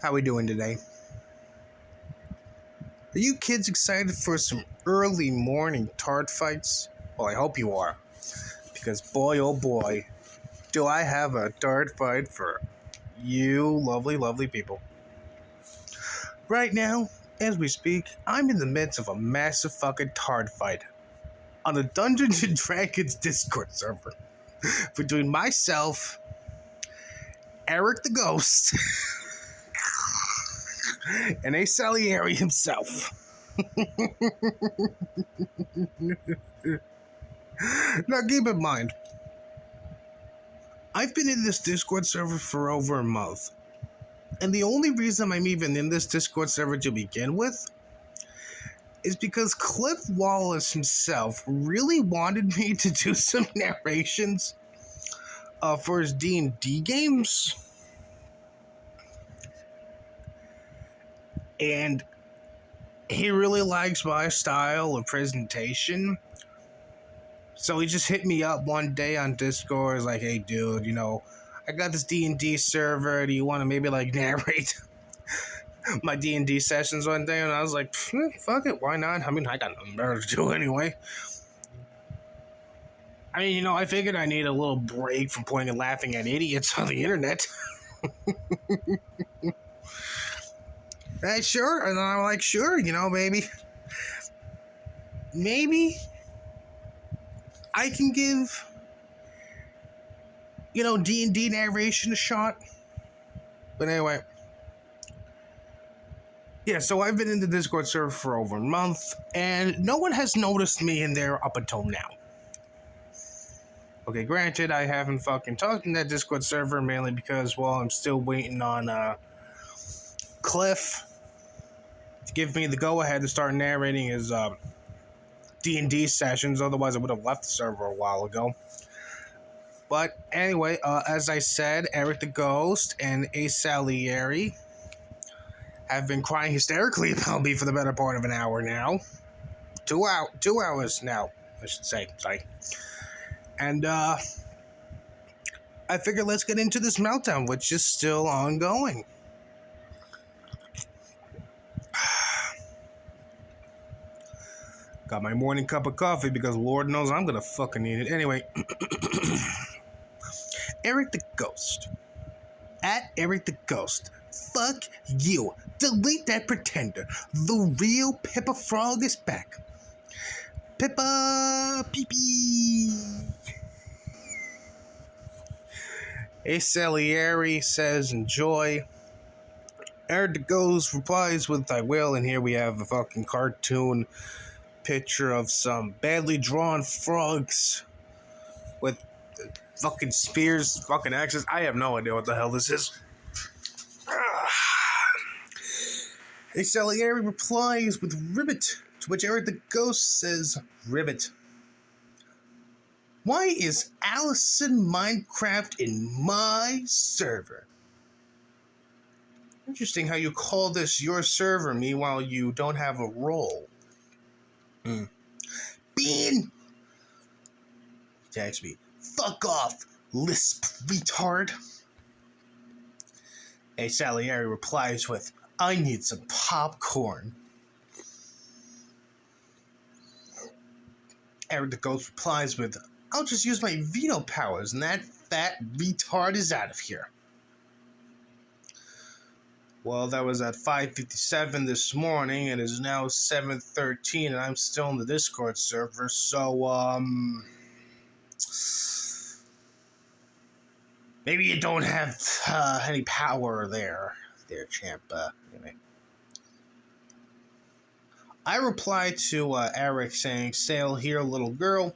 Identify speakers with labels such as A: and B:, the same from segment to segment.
A: How we doing today? Are you kids excited for some early morning tart fights? Well, I hope you are. Because boy, oh boy, do I have a tart fight for you lovely, lovely people. Right now, as we speak, I'm in the midst of a massive fucking tart fight on the Dungeons & Dragons Discord server between myself, Eric the Ghost, and A. Salieri himself. Now keep in mind, I've been in this Discord server for over a month, and the only reason I'm even in this Discord server to begin with is because Cliff Wallace himself really wanted me to do some narrations for his D&D games. And he really likes my style of presentation. So he just hit me up one day on Discord. He's like, hey, dude, I got this D&D server. Do you want to maybe, narrate my D&D sessions one day? And I was like, fuck it, why not? I mean, I got nothing better to do anyway. I mean, I figured I need a little break from pointing and laughing at idiots on the internet. Hey, sure. And I'm like, sure, maybe I can give, D&D narration a shot. But anyway. Yeah, so I've been in the Discord server for over a month, and no one has noticed me in there up until now. Okay, granted, I haven't fucking talked in that Discord server, mainly because, well, I'm still waiting on, Cliff to give me the go-ahead to start narrating his, D&D sessions. Otherwise I would have left the server a while ago. But anyway, as I said, Eric the Ghost and A. Salieri have been crying hysterically about me for the better part of an hour now. 2 hours now, I should say. Sorry. And I figured let's get into this meltdown, which is still ongoing. Got my morning cup of coffee because Lord knows I'm gonna fucking need it. Anyway, Eric the Ghost. At Eric the Ghost. Fuck you. Delete that pretender. The real Pippa Frog is back. Pippa pee-pee. A. Salieri says enjoy. Eric the Ghost replies with I will, and here we have a fucking cartoon picture of some badly drawn frogs with fucking spears, fucking axes. I have no idea what the hell this is. A. Salieri replies with ribbit, to which Eric the Ghost says, ribbit. Why is Alister Mycroft in my server? Interesting how you call this your server, meanwhile you don't have a role. Bean! He tags me. Fuck off, lisp retard. A. Salieri replies with, I need some popcorn. Eric the Ghost replies with, I'll just use my veto powers and that fat retard is out of here. Well, that was at 5:57 this morning. It is now 7:13 and I'm still in the Discord server, so, maybe you don't have, any power there, champ, anyway. I reply to, Eric saying, sail here, little girl.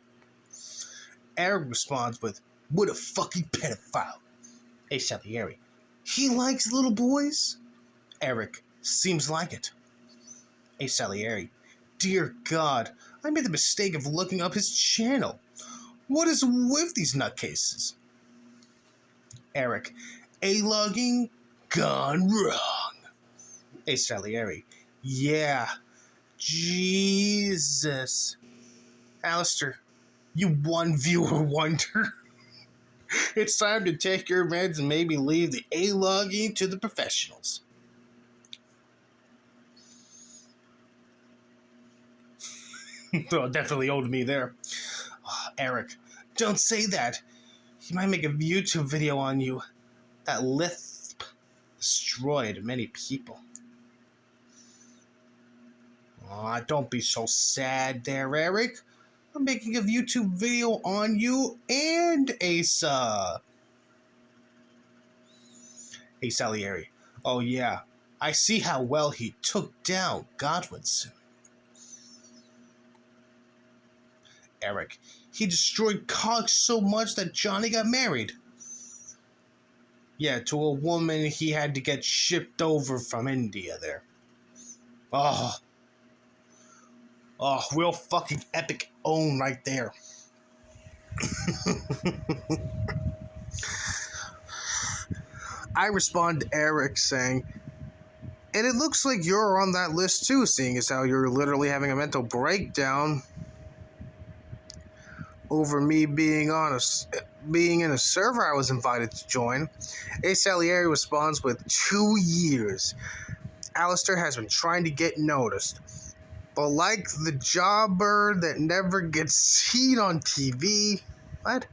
A: Eric responds with, what a fucking pedophile. Hey, Salieri, he likes little boys? Eric, seems like it. Hey, Salieri, dear God, I made the mistake of looking up his channel. What is with these nutcases? Eric, A-logging gone wrong. Hey, Salieri, yeah, Jesus. Alister, you one viewer wonder. It's time to take your meds and maybe leave the A-logging to the professionals. Well, definitely owed me there. Eric, don't say that. He might make a YouTube video on you. That lisp destroyed many people. Aw, don't be so sad there, Eric. I'm making a YouTube video on you and Asa. Hey, Salieri. Oh, yeah. I see how well he took down Godwinson. Eric. He destroyed Cox so much that Johnny got married. Yeah, to a woman he had to get shipped over from India there. Oh, real fucking epic own right there. I respond to Eric saying, and it looks like you're on that list too, seeing as how you're literally having a mental breakdown over me being in a server I was invited to join. A Salieri responds with 2 years. Alister has been trying to get noticed, but like the jobber that never gets seen on TV, what?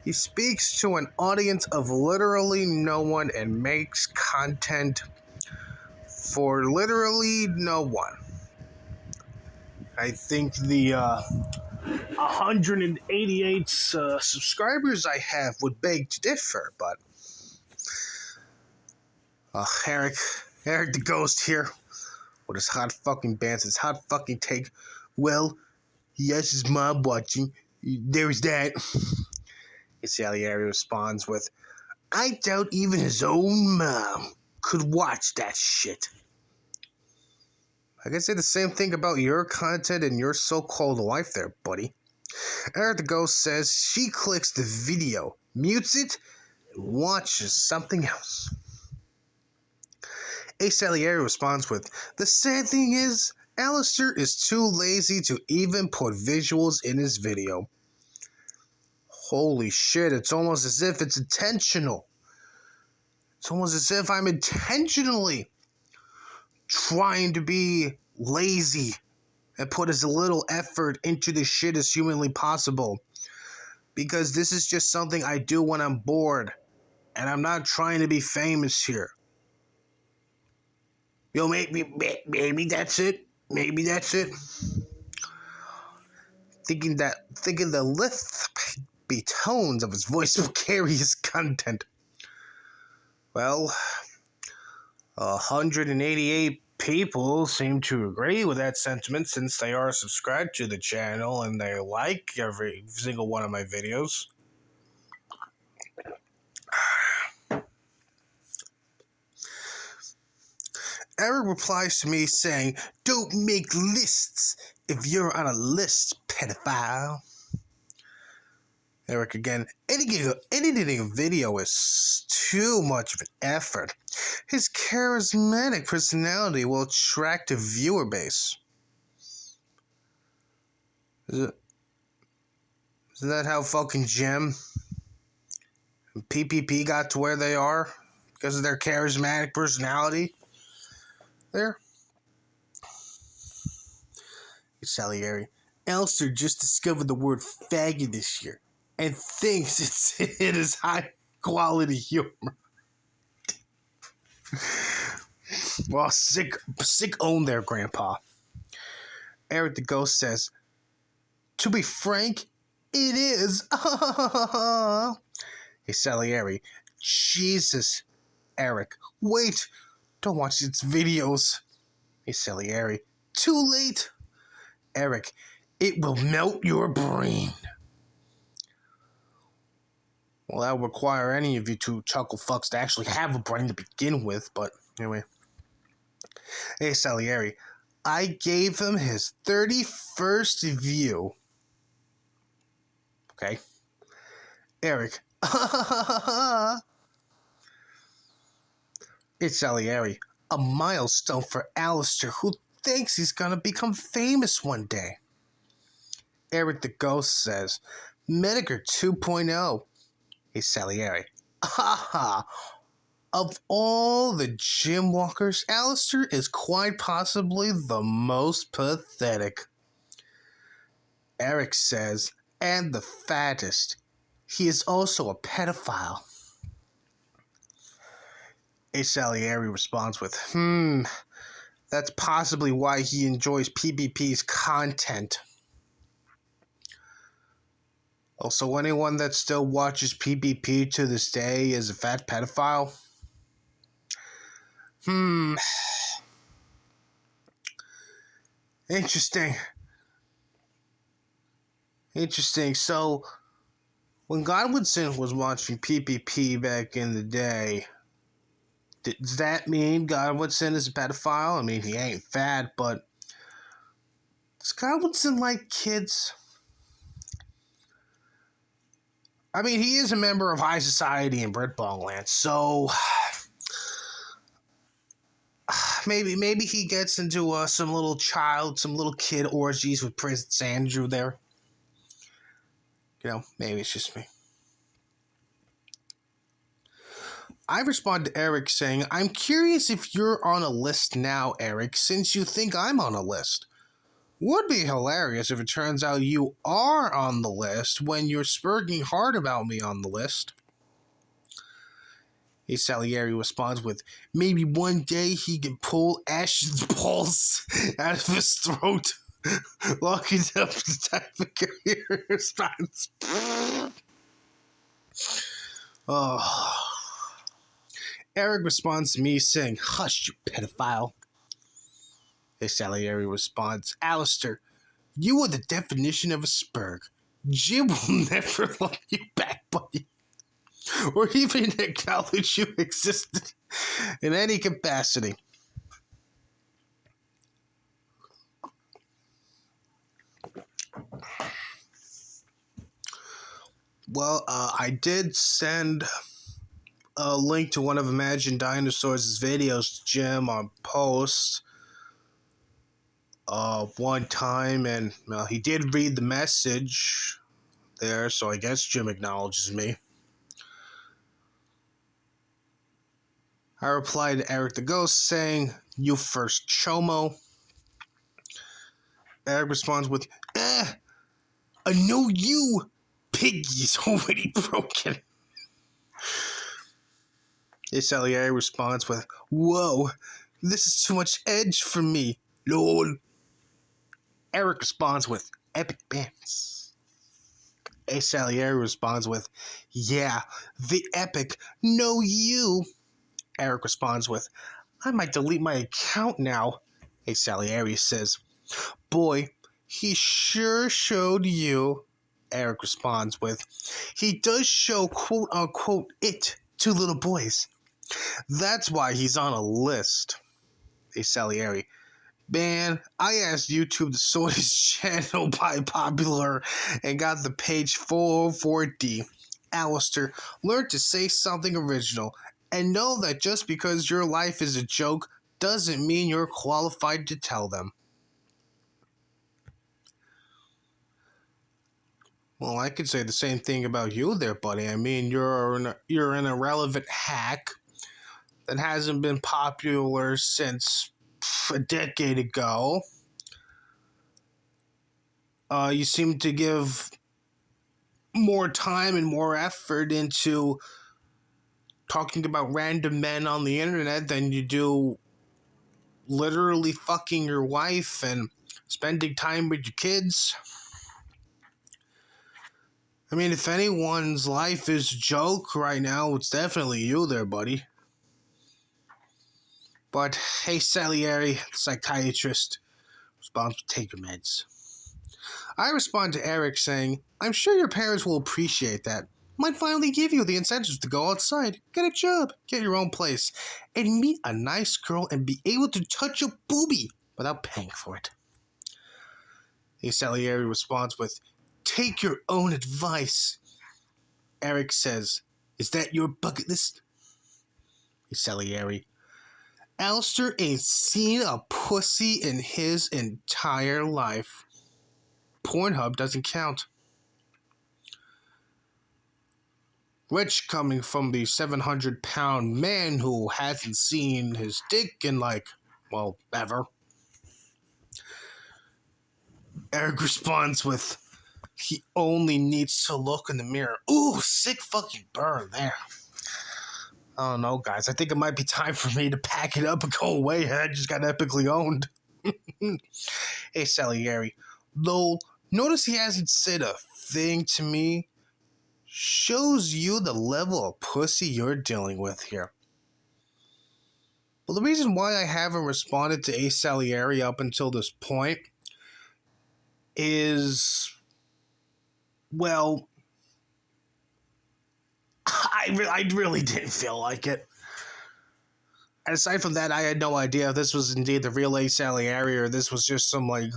A: He speaks to an audience of literally no one and makes content for literally no one. I think the 188 subscribers I have would beg to differ, but Eric the Ghost here with his hot fucking bands, his hot fucking take. Well, he has his mom watching. There's that. Salieri responds with, I doubt even his own mom could watch that shit. I can say the same thing about your content and your so-called life there, buddy. Eric the Ghost says she clicks the video, mutes it, and watches something else. A Salieri responds with, the sad thing is, Alister is too lazy to even put visuals in his video. Holy shit, it's almost as if it's intentional. It's almost as if I'm intentionally trying to be lazy and put as little effort into this shit as humanly possible. Because this is just something I do when I'm bored. And I'm not trying to be famous here. Yo, maybe that's it. Maybe that's it. Thinking the lispy tones of his voice will carry his content. Well, 188 people seem to agree with that sentiment since they are subscribed to the channel and they like every single one of my videos. Eric replies to me saying, don't make lists if you're on a list, pedophile. Eric again, editing a video is too much of an effort. His charismatic personality will attract a viewer base. Isn't that how fucking Jim and PPP got to where they are? Because of their charismatic personality? There. Salieri. Alister just discovered the word faggot this year and thinks it is high quality humor. Well, sick own there, Grandpa. Eric the Ghost says, to be frank, it is. Hey, Salieri. Jesus, Eric. Wait. Don't watch its videos. Hey, Salieri. Too late. Eric. It will melt your brain. Well, that would require any of you two chuckle fucks to actually have a brain to begin with, but anyway. Hey, Salieri. I gave him his 31st view. Okay. Eric. It's Salieri. A milestone for Alister, who thinks he's gonna become famous one day. Eric the Ghost says, Medicare 2.0. Hey, Salieri. Of all the gym walkers, Alister is quite possibly the most pathetic. Eric says, and the fattest. He is also a pedophile. A Salieri responds with, that's possibly why he enjoys PvP's content. Also, anyone that still watches PvP to this day is a fat pedophile? Interesting. So, when Godwinson was watching PvP back in the day, does that mean Godwinson is a pedophile? I mean, he ain't fat, but does Godwinson like kids? I mean, he is a member of high society in Britbongland, so maybe he gets into some little kid orgies with Prince Andrew there. Maybe it's just me. I respond to Eric saying, I'm curious if you're on a list now, Eric, since you think I'm on a list. Would be hilarious if it turns out you are on the list when you're spurging hard about me on the list. A Salieri responds with, maybe one day he can pull Ash's balls out of his throat, locking up the type of career response. Oh. Eric responds to me saying, hush, you pedophile. A Salieri responds, Alister, you are the definition of a spurg. Jim will never love you back, buddy. Or even acknowledge you existed in any capacity. Well, I did send a link to one of Imagine Dinosaurs' videos to Jim on post one time, and he did read the message there, so I guess Jim acknowledges me. I replied to Eric the Ghost saying, you first, Chomo. Eric responds with, I know you, piggy's already broken. A Salieri responds with, whoa, this is too much edge for me, lol. Eric responds with, epic bands. A Salieri responds with, yeah, the epic, no you. Eric responds with, I might delete my account now. A Salieri says, boy, he sure showed you. Eric responds with, he does show quote-unquote it to little boys. That's why he's on a list. A Salieri, man, I asked YouTube to sort his channel by popular and got the page 404D. Alister, learn to say something original and know that just because your life is a joke doesn't mean you're qualified to tell them. Well, I could say the same thing about you there, buddy. I mean, you're an irrelevant hack that hasn't been popular since a decade ago. You seem to give more time and more effort into talking about random men on the internet than you do literally fucking your wife and spending time with your kids. I mean, if anyone's life is a joke right now, it's definitely you there, buddy. But, hey, Salieri, psychiatrist, responds to take your meds. I respond to Eric saying, I'm sure your parents will appreciate that. Might finally give you the incentives to go outside, get a job, get your own place, and meet a nice girl and be able to touch a boobie without paying for it. A Salieri responds with, take your own advice. Eric says, is that your bucket list? A Salieri, Alister ain't seen a pussy in his entire life. Pornhub doesn't count. Rich coming from the 700-pound man who hasn't seen his dick in ever. Eric responds with, He only needs to look in the mirror. Ooh, sick fucking burn there. I don't know, guys. I think it might be time for me to pack it up and go away. I just got epically owned. Hey, Salieri. Though, notice he hasn't said a thing to me. Shows you the level of pussy you're dealing with here. Well, the reason why I haven't responded to Ace Salieri up until this point is, well, I really didn't feel like it. And aside from that, I had no idea if this was indeed the real Ace Salieri or this was just some, like,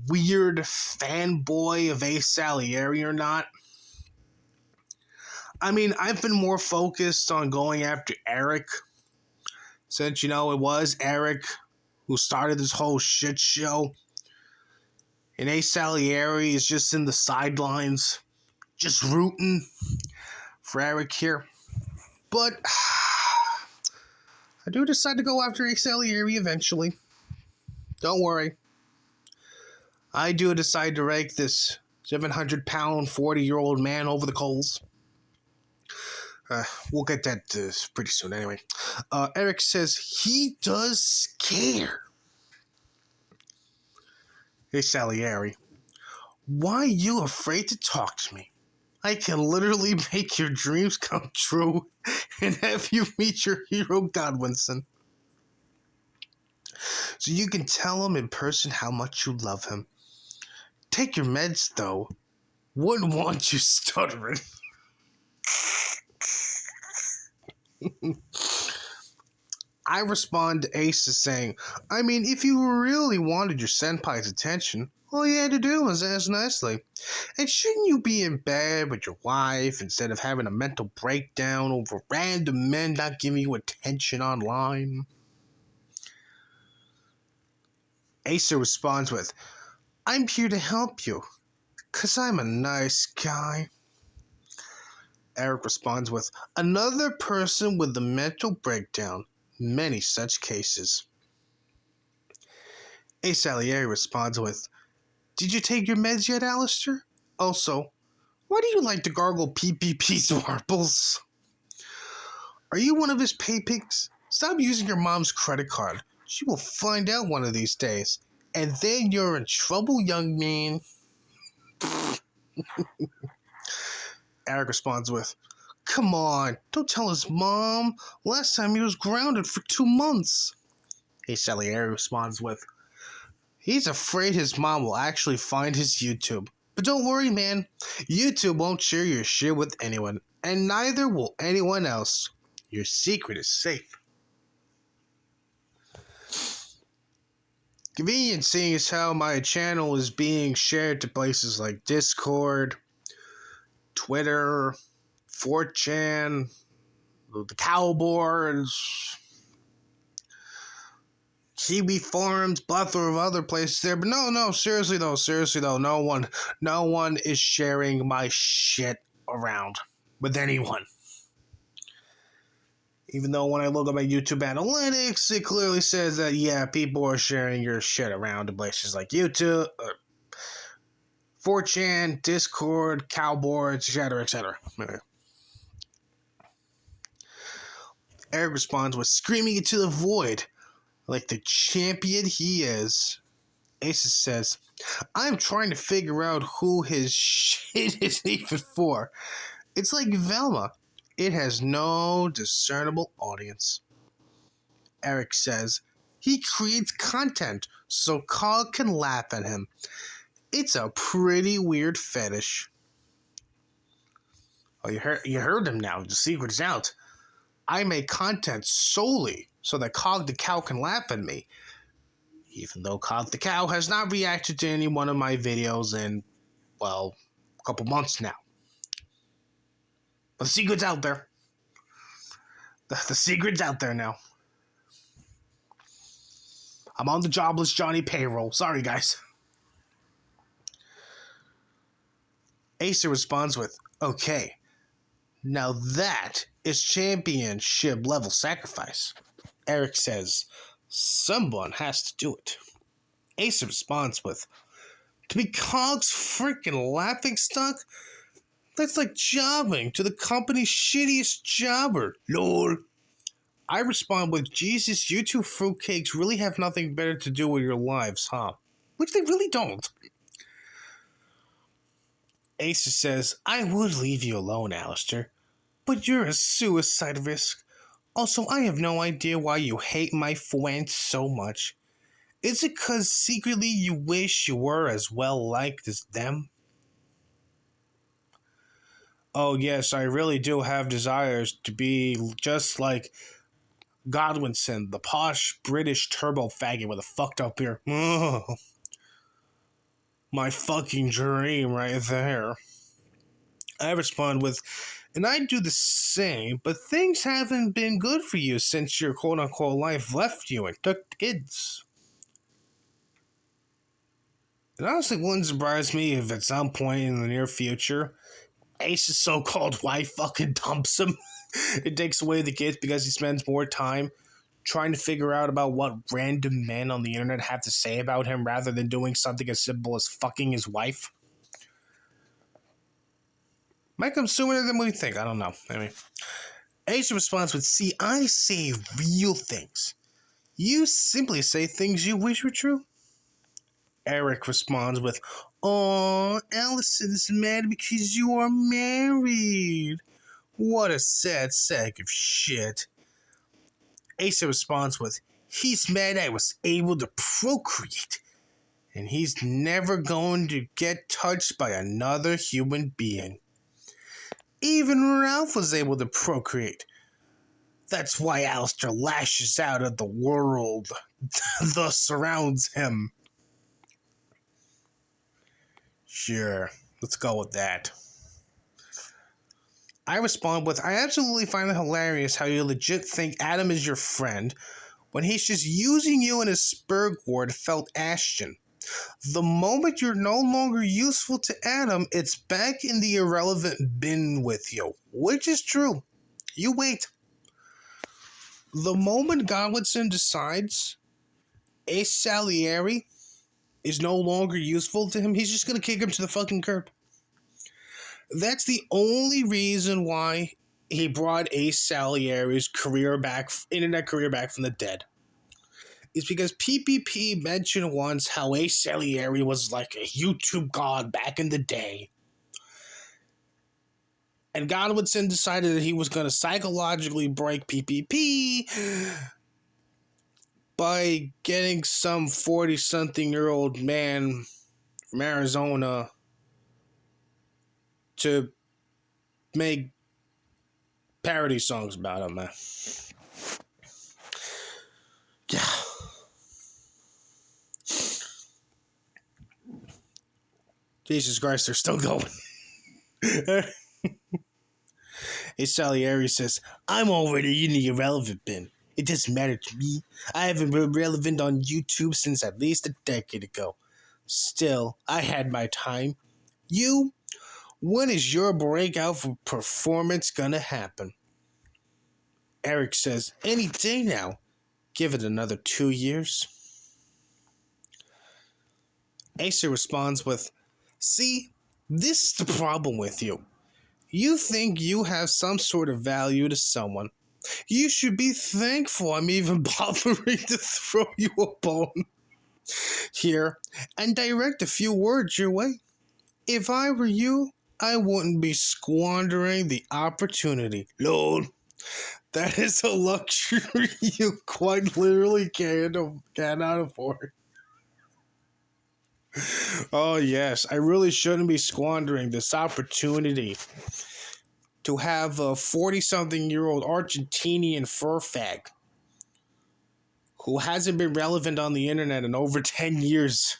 A: weird fanboy of Ace Salieri or not. I mean, I've been more focused on going after Eric, since, it was Eric who started this whole shit show. And Ace Salieri is just in the sidelines, just rooting for Eric here. But I do decide to go after Ace Salieri eventually. Don't worry. I do decide to rake this 700-pound, 40-year-old man over the coals. We'll get that pretty soon anyway. Eric says he does care. Hey, Salieri, why are you afraid to talk to me? I can literally make your dreams come true and have you meet your hero Godwinson. So you can tell him in person how much you love him. Take your meds, though. Wouldn't want you stuttering. I respond to Ace as saying, I mean, if you really wanted your senpai's attention, all you had to do was ask nicely. And shouldn't you be in bed with your wife instead of having a mental breakdown over random men not giving you attention online? Acer responds with, I'm here to help you, 'cause I'm a nice guy. Eric responds with, another person with a mental breakdown. Many such cases. Ace Salieri responds with, did you take your meds yet, Alister? Also, why do you like to gargle PPP's warbles? Are you one of his pay pigs? Stop using your mom's credit card. She will find out one of these days. And then you're in trouble, young man. Eric responds with, come on, don't tell his mom. Last time he was grounded for 2 months. Hey, Salieri responds with, he's afraid his mom will actually find his YouTube. But don't worry, man. YouTube won't share your shit with anyone. And neither will anyone else. Your secret is safe. Convenient seeing as how my channel is being shared to places like Discord, Twitter, 4chan, the cowboards, Kiwi forums, plethora of other places there. But no, seriously though, no one is sharing my shit around with anyone. Even though when I look at my YouTube analytics, it clearly says that, yeah, people are sharing your shit around to places like YouTube, 4chan, Discord, cowboards, etc., etc. Eric responds with screaming into the void, like the champion he is. Ace says, I'm trying to figure out who his shit is even for. It's like Velma. It has no discernible audience. Eric says, he creates content so Cog can laugh at him. It's a pretty weird fetish. Oh, you heard him now. The secret's out. I make content solely so that Cog the Cow can laugh at me. Even though Cog the Cow has not reacted to any one of my videos in, well, a couple months now. But the secret's out there. The secret's out there now. I'm on the jobless Johnny payroll. Sorry, guys. Acer responds with, okay, now that is championship level sacrifice. Eric says, someone has to do it. Acer responds with, To be Cog's freaking laughingstock? That's like jobbing to the company's shittiest jobber. Lol. I respond with, Jesus, you two fruitcakes really have nothing better to do with your lives, huh? Which they really don't. Asa says, I would leave you alone, Alister, but you're a suicide risk. Also, I have no idea why you hate my friend so much. Is it 'cause secretly you wish you were as well liked as them? Oh yes, I really do have desires to be just like Godwinson, the posh British turbo faggot with a fucked up beard. Oh, my fucking dream right there. I respond with, and I'd do the same, but things haven't been good for you since your quote-unquote life left you and took the kids. It honestly wouldn't surprise me if at some point in the near future, Ace's so-called wife fucking dumps him. It takes away the kids because he spends more time trying to figure out about what random men on the internet have to say about him rather than doing something as simple as fucking his wife. Might come sooner than we think. I don't know. Anyway, Ace responds with, see, I say real things. You simply say things you wish were true. Eric responds with, oh, Allison is mad because you are married. What a sad sack of shit. Asa responds with, he's mad I was able to procreate, and he's never going to get touched by another human being. Even Ralph was able to procreate. That's why Alister lashes out at the world thus surrounds him. Sure, let's go with that. I respond with, I absolutely find it hilarious how you legit think Adam is your friend when he's just using you in his spur gourd felt Ashton. The moment you're no longer useful to Adam, it's back in the irrelevant bin with you, which is true. You wait. The moment Godwinson decides Ace Salieri is no longer useful to him, he's just going to kick him to the fucking curb. That's the only reason why he brought Ace Salieri's internet career back from the dead. Is because PPP mentioned once how Ace Salieri was like a YouTube god back in the day. And Godwinson decided that he was going to psychologically break PPP by getting some 40-something-year-old man from Arizona to make parody songs about him, man. Yeah. Jesus Christ, they're still going. Hey, Salieri says, I'm already in the irrelevant bin. It doesn't matter to me. I haven't been relevant on YouTube since at least a decade ago. Still, I had my time. You? When is your breakout performance gonna happen? Eric says, any day now. Give it another 2 years. Asa responds with, see, this is the problem with you. You think you have some sort of value to someone. You should be thankful I'm even bothering to throw you a bone here and direct a few words your way. If I were you, I wouldn't be squandering the opportunity. Lord, that is a luxury you quite literally cannot afford. Oh yes, I really shouldn't be squandering this opportunity to have a 40-something-year-old Argentinian fur fag who hasn't been relevant on the internet in over 10 years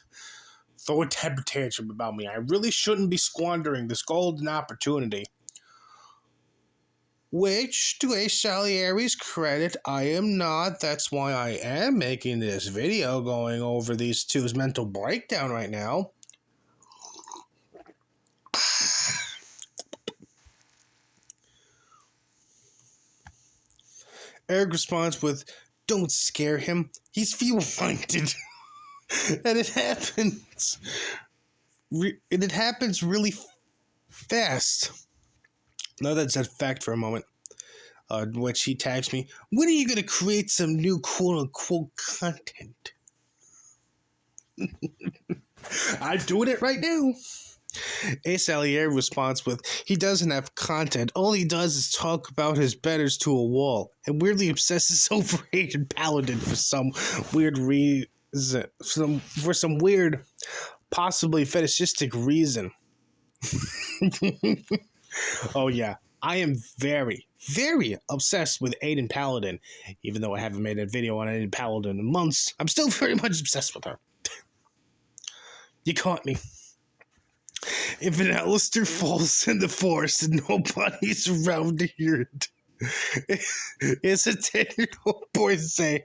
A: throw a temper tantrum about me. I really shouldn't be squandering this golden opportunity. Which, to Ace Salieri's credit, I am not. That's why I am making this video going over these two's mental breakdown right now. Eric responds with, don't scare him. He's feeble-minded. And it happens. and it happens really fast. Now that's a fact for a moment. Which he tags me, when are you going to create some new quote-unquote content? I'm doing it right now. Ace Alier responds with, he doesn't have content. All he does is talk about his betters to a wall and weirdly obsesses over Aiden Paladin for some weird reason. For some weird, possibly fetishistic reason. Oh, yeah. I am very, very obsessed with Aiden Paladin. Even though I haven't made a video on Aiden Paladin in months, I'm still very much obsessed with her. You caught me. If an Alister falls in the forest and nobody's around to hear it, it's a 10-year-old boy saying.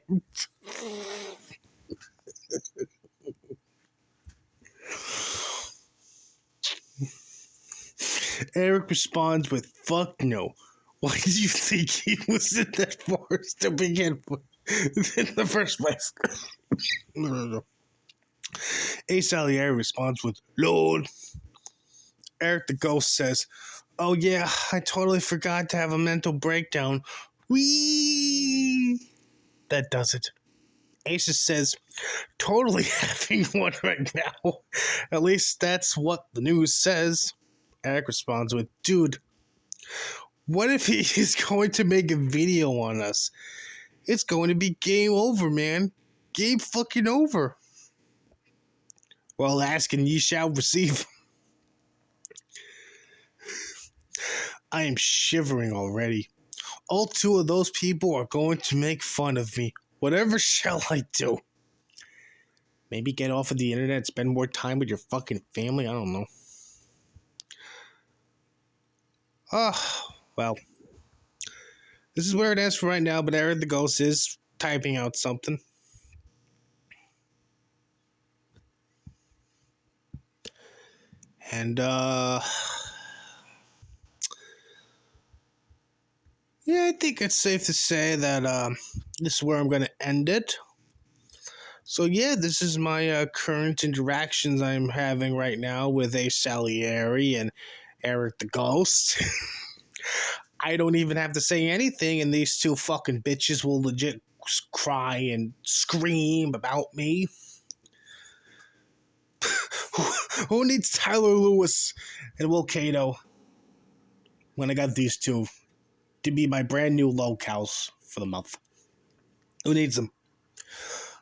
A: Eric responds with, fuck no. Why do you think he was in that forest to begin with in the first place? No. Ace Alier responds with, Lord. Eric the Ghost says, oh yeah, I totally forgot to have a mental breakdown. Whee! That does it. Ace says, totally having one right now. At least that's what the news says. Eric responds with, dude, what if he is going to make a video on us? It's going to be game over, man. Game fucking over. Well, ask and ye shall receive. I am shivering already. All two of those people are going to make fun of me. Whatever shall I do? Maybe get off of the internet and spend more time with your fucking family? I don't know. Well. This is where it ends for right now, but Eric the Ghost is typing out something. And, yeah, I think it's safe to say that this is where I'm going to end it. So, yeah, this is my current interactions I'm having right now with Ace Salieri and Eric the Ghost. I don't even have to say anything, and these two fucking bitches will legit cry and scream about me. Who needs Tyler Lewis and Will Cato when I got these two to be my brand new locals for the month? Who needs them?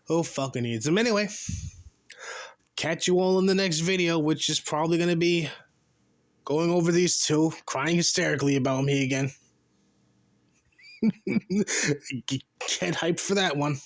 A: Who fucking needs them? Anyway, catch you all in the next video, which is probably going to be going over these two, crying hysterically about me again. Get hyped for that one.